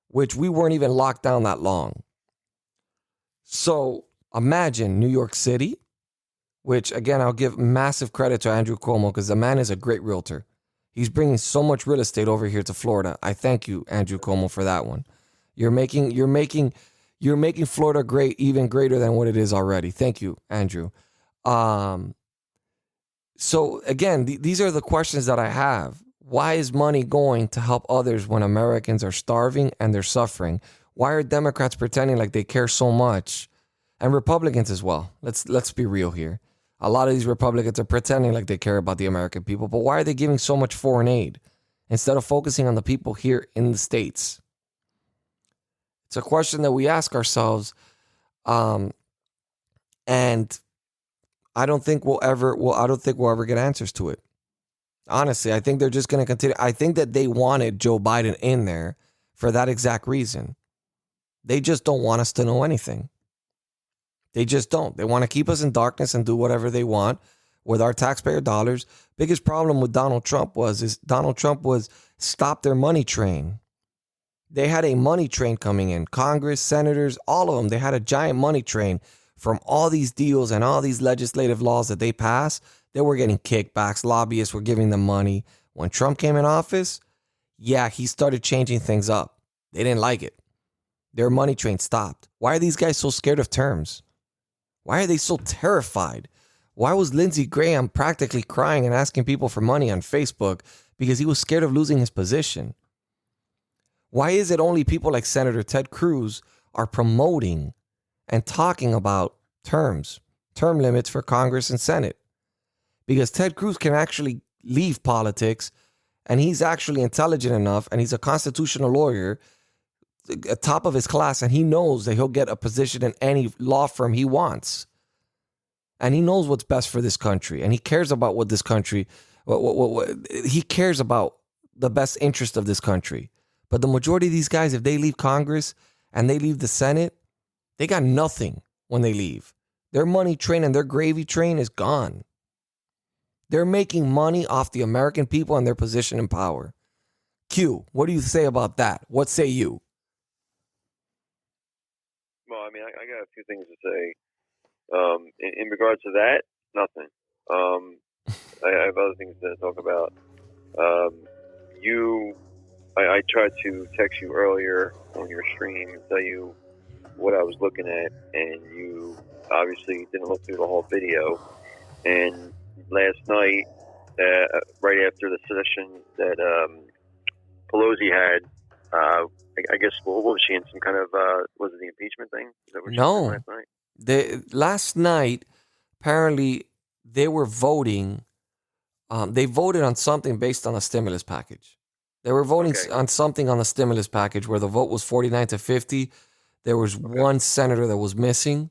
which we weren't even locked down that long. So imagine New York City, which, again, I'll give massive credit to Andrew Cuomo because the man is a great realtor. He's bringing so much real estate over here to Florida. I thank you, Andrew Cuomo, for that one. You're making Florida great, even greater than what it is already. Thank you, Andrew. So again, these are the questions that I have. Why is money going to help others when Americans are starving and they're suffering? Why are Democrats pretending like they care so much? And Republicans as well. Let's be real here. A lot of these Republicans are pretending like they care about the American people, but why are they giving so much foreign aid instead of focusing on the people here in the States? It's a question that we ask ourselves, and I don't think we'll ever get answers to it. Honestly, I think they're just going to continue. I think that they wanted Joe Biden in there for that exact reason. They just don't want us to know anything. They just don't. They want to keep us in darkness and do whatever they want with our taxpayer dollars. Biggest problem with Donald Trump was stop their money train. They had a money train coming in. Congress, senators, all of them. They had a giant money train from all these deals and all these legislative laws that they passed. They were getting kickbacks. Lobbyists were giving them money. When Trump came in office, yeah, he started changing things up. They didn't like it. Their money train stopped. Why are these guys so scared of terms? Why are they so terrified? Why was Lindsey Graham practically crying and asking people for money on Facebook because he was scared of losing his position? Why is it only people like Senator Ted Cruz are promoting and talking about term limits for Congress and Senate? Because Ted Cruz can actually leave politics, and he's actually intelligent enough, and he's a constitutional lawyer, at top of his class, and he knows that he'll get a position in any law firm he wants. And he knows what's best for this country, and he cares about what this country, he cares about the best interest of this country. But the majority of these guys, if they leave Congress and they leave the Senate, they got nothing when they leave. Their money train and their gravy train is gone. They're making money off the American people and their position in power. Q, what do you say about that? What say you? Well, I mean, I got a few things to say. In regards to that, nothing. I have other things to talk about. I tried to text you earlier on your stream and tell you what I was looking at, and you obviously didn't look through the whole video. And last night, right after the session that Pelosi had, I guess, what was she in? Some kind of, was it the impeachment thing? Is that what she was doing last night? Last night, apparently, they were voting. They voted on something based on a stimulus package. They were voting on something on the stimulus package where the vote was 49-50. There was one senator that was missing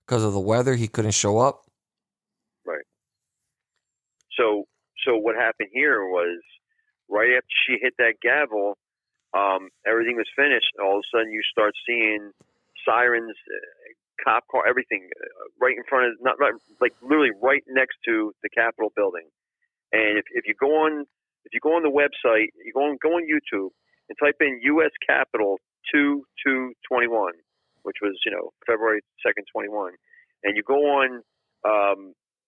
because of the weather. He couldn't show up. Right. So what happened here was right after she hit that gavel, everything was finished. All of a sudden, you start seeing sirens, cop car, everything right in front of, not right, like literally right next to the Capitol building. And if you go on the website, you go on YouTube and type in U.S. Capitol 2221, which was February 2nd, 21, and you go on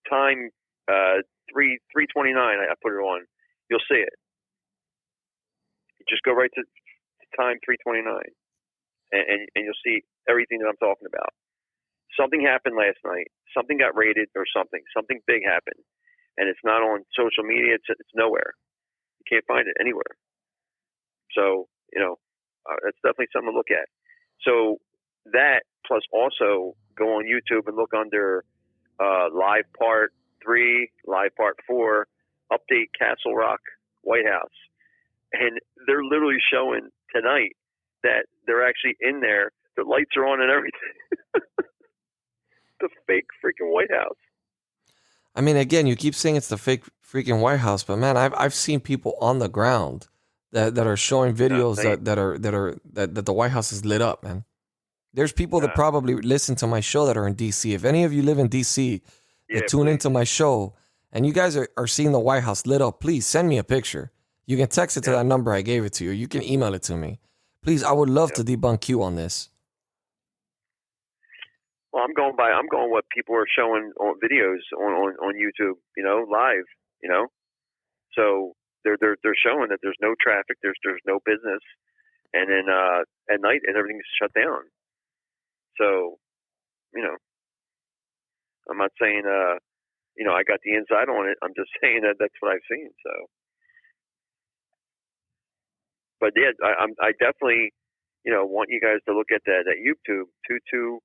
time 3:29. I put it on. You'll see it. You just go right to time 3:29, and you'll see everything that I'm talking about. Something happened last night. Something got raided, or something. Something big happened, and it's not on social media. It's nowhere. You can't find it anywhere. So that's definitely something to look at. So that, plus also go on YouTube and look under live part 3, live part 4, update Castle Rock White House. And they're literally showing tonight that they're actually in there. The lights are on and everything. The fake freaking White House. I mean, again, you keep saying it's the fake freaking White House, but man, I've seen people on the ground that are showing videos that the White House is lit up, man. There's people that probably listen to my show that are in DC. If any of you live in DC that tune into my show and you guys are seeing the White House lit up, please send me a picture. You can text it to that number I gave it to you, or you can email it to me. Please, I would love to debunk you on this. Well, I'm going what people are showing on videos on YouTube, live, So they're showing that there's no traffic, there's no business, and then at night and everything's shut down. So, I'm not saying I got the inside on it. I'm just saying that that's what I've seen. So, but yeah, I definitely want you guys to look at that YouTube 22.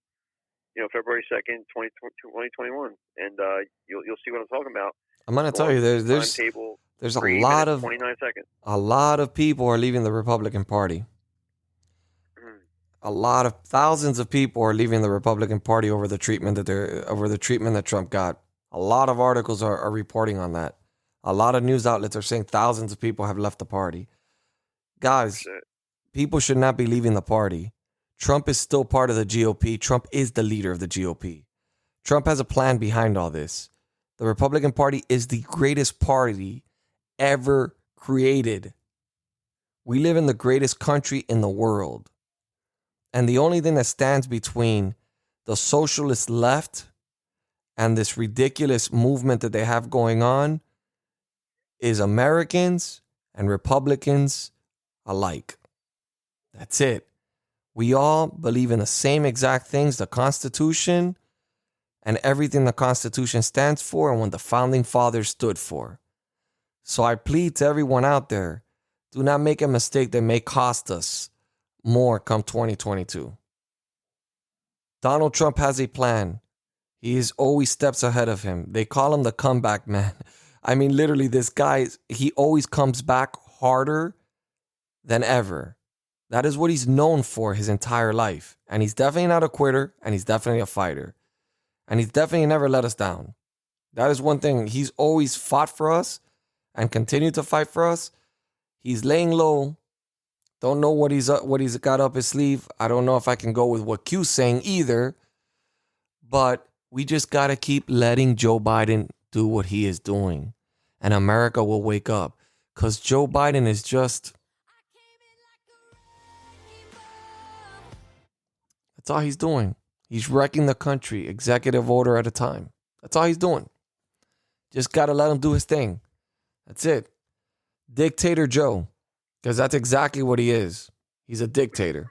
February 2nd, 2021, and you'll see what I'm talking about. I'm gonna tell you, there's a lot of people are leaving the Republican Party. Thousands of people are leaving the Republican Party over the treatment that Trump got. A lot of articles are reporting on that. A lot of news outlets are saying thousands of people have left the party. Guys, people should not be leaving the party. Trump is still part of the GOP. Trump is the leader of the GOP. Trump has a plan behind all this. The Republican Party is the greatest party ever created. We live in the greatest country in the world. And the only thing that stands between the socialist left and this ridiculous movement that they have going on is Americans and Republicans alike. That's it. We all believe in the same exact things, the Constitution and everything the Constitution stands for and what the Founding Fathers stood for. So I plead to everyone out there, do not make a mistake that may cost us more come 2022. Donald Trump has a plan. He is always steps ahead of him. They call him the comeback man. I mean, literally, this guy, he always comes back harder than ever. That is what he's known for his entire life. And he's definitely not a quitter, and he's definitely a fighter. And he's definitely never let us down. That is one thing. He's always fought for us and continued to fight for us. He's laying low. Don't know what he's got up his sleeve. I don't know if I can go with what Q's saying either. But we just got to keep letting Joe Biden do what he is doing. And America will wake up. Because Joe Biden is just... That's all he's doing. He's wrecking the country, executive order at a time. That's all he's doing. Just got to let him do his thing. That's it. Dictator Joe. Because that's exactly what he is. He's a dictator.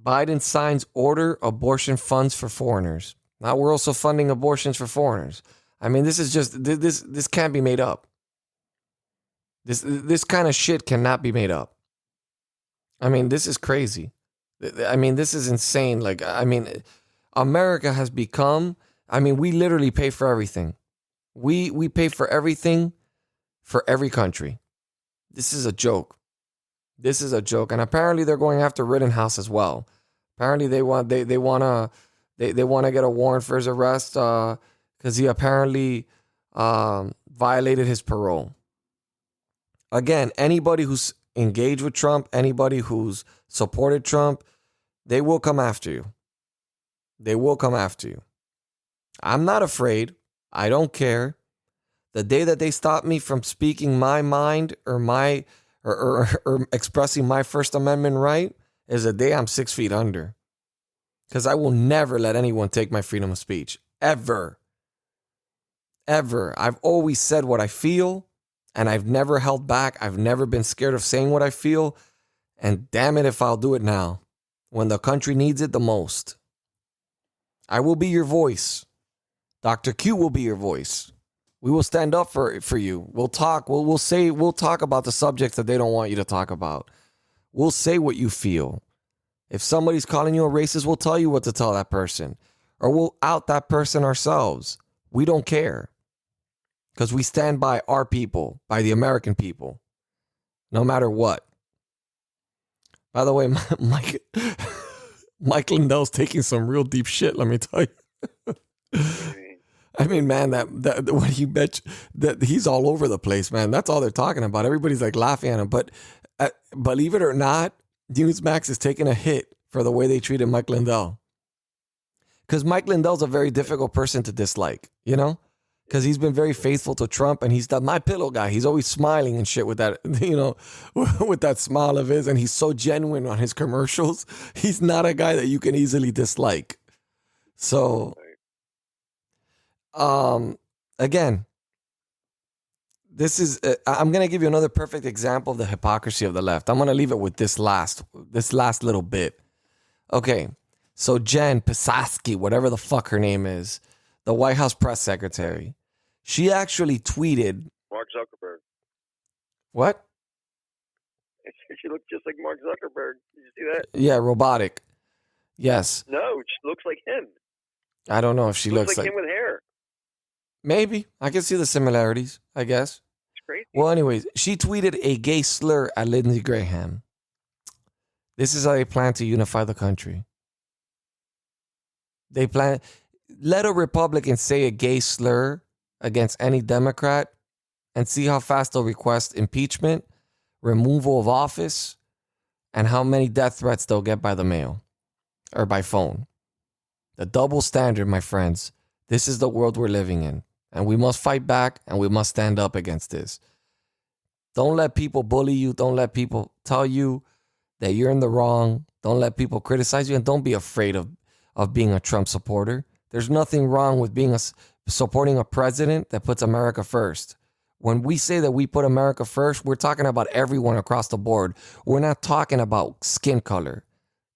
Biden signs order abortion funds for foreigners. Now we're also funding abortions for foreigners. I mean, this is just, this can't be made up. This kind of shit cannot be made up. I mean, this is crazy. I mean, this is insane. Like, I mean, America has become, I mean, we literally pay for everything. We pay for everything for every country. This is a joke. This is a joke. And apparently they're going after Rittenhouse as well. Apparently they want to get a warrant for his arrest because he apparently violated his parole. Again, anybody who's engaged with Trump, anybody who's supported Trump, they will come after you. They will come after you. I'm not afraid. I don't care. The day that they stop me from speaking my mind or expressing my First Amendment right is the day I'm 6 feet under. Because I will never let anyone take my freedom of speech. Ever. Ever. I've always said what I feel. And I've never held back. I've never been scared of saying what I feel. And damn it if I'll do it now. When the country needs it the most. I will be your voice. Dr. Q will be your voice. We will stand up for you. We'll talk. We'll talk about the subjects that they don't want you to talk about. We'll say what you feel. If somebody's calling you a racist, we'll tell you what to tell that person. or we'll out that person ourselves. We don't care because we stand by our people, by the American people, no matter what. By the way, Mike Lindell's taking some real deep shit, let me tell you. I mean, man, that what he bet that he's all over the place, man. That's all they're talking about. Everybody's like laughing at him. But believe it or not, Newsmax is taking a hit for the way they treated Mike Lindell. Because Mike Lindell's a very difficult person to dislike, you know? Because he's been very faithful to Trump, and he's the My Pillow guy. He's always smiling and shit with that, you know, with that smile of his, and he's so genuine on his commercials. He's not a guy that you can easily dislike. So, again, this is, I'm going to give you another perfect example of the hypocrisy of the left. I'm going to leave it with this last little bit. Okay, so Jen Psaki, whatever the fuck her name is, the White House press secretary, she actually tweeted. Mark Zuckerberg. What? She looks just like Mark Zuckerberg. Did you see that? Yeah, robotic. Yes. No, she looks like him. I don't know if she looks like him with hair. Maybe. I can see the similarities, I guess. It's crazy. Well, anyways, she tweeted a gay slur at Lindsey Graham. This is how they plan to unify the country. They plan, let a Republican say a gay slur against any Democrat and see how fast they'll request impeachment, removal of office, and how many death threats they'll get by the mail or by phone. The double standard, my friends. This is the world we're living in. And we must fight back, and we must stand up against this. Don't let people bully you. Don't let people tell you that you're in the wrong. Don't let people criticize you. And don't be afraid of being a Trump supporter. There's nothing wrong with supporting a president that puts America first. When we say that we put America first, we're talking about everyone across the board. We're not talking about skin color.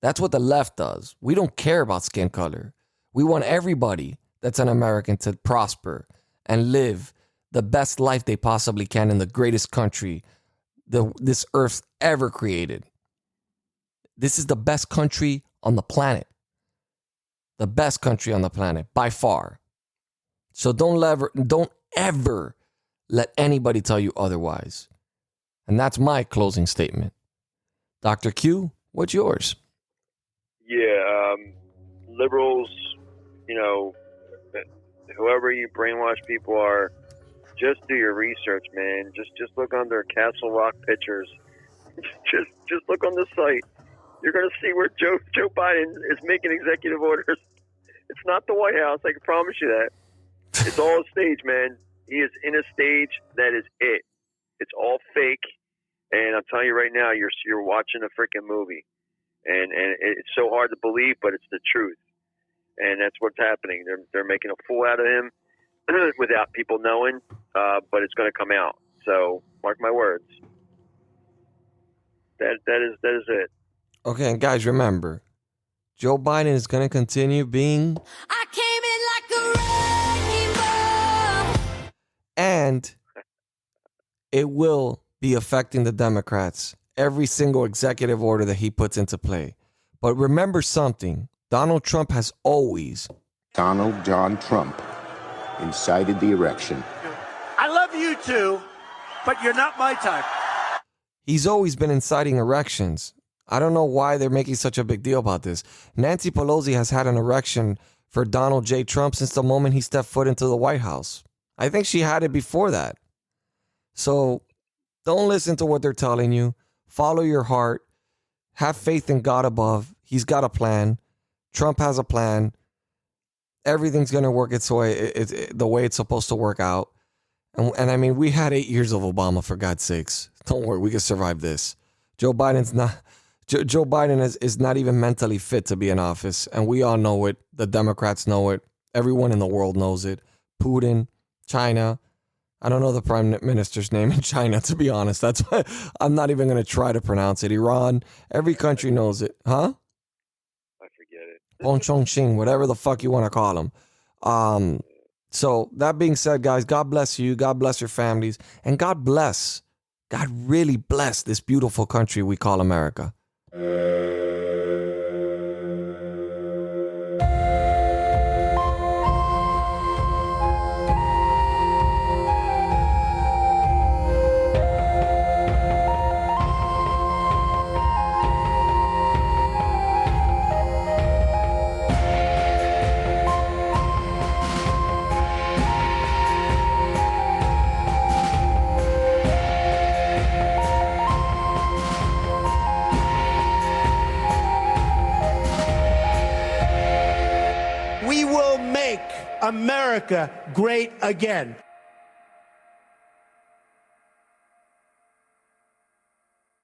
That's what the left does. We don't care about skin color. We want everybody that's an American to prosper and live the best life they possibly can in the greatest country this earth ever created. This is the best country on the planet. The best country on the planet, by far. So don't ever let anybody tell you otherwise. And that's my closing statement. Dr. Q, what's yours? Yeah, liberals, you know, whoever you brainwash people are, just do your research, man. Just look under Castle Rock pictures. just look on the site. You're going to see where Joe Biden is making executive orders. It's not the White House. I can promise you that. It's all a stage, man. He is in a stage. That is it. It's all fake. And I'm telling you right now, you're watching a freaking movie. And it's so hard to believe, but it's the truth. And that's what's happening. They're making a fool out of him without people knowing, but it's going to come out. So mark my words. That is it. Okay, and guys, remember, Joe Biden is going to continue being. I came in like a rainbow. And it will be affecting the Democrats. Every single executive order that he puts into play. But remember something. Donald Trump has always. Donald John Trump incited the election. I love you too, but you're not my type. He's always been inciting erections. I don't know why they're making such a big deal about this. Nancy Pelosi has had an erection for Donald J. Trump since the moment he stepped foot into the White House. I think she had it before that. So don't listen to what they're telling you. Follow your heart. Have faith in God above. He's got a plan. Trump has a plan. Everything's going to work its way, the way it's supposed to work out. And I mean, we had 8 years of Obama, for God's sakes. Don't worry, we can survive this. Joe Biden is not even mentally fit to be in office. And we all know it. The Democrats know it. Everyone in the world knows it. Putin, China. I don't know the prime minister's name in China, to be honest. That's why I'm not even going to try to pronounce it. Iran, every country knows it. Huh? I forget it. Bon Chong Ching, whatever the fuck you want to call them. So that being said, guys, God bless you. God bless your families. And God really bless this beautiful country we call America. America great again.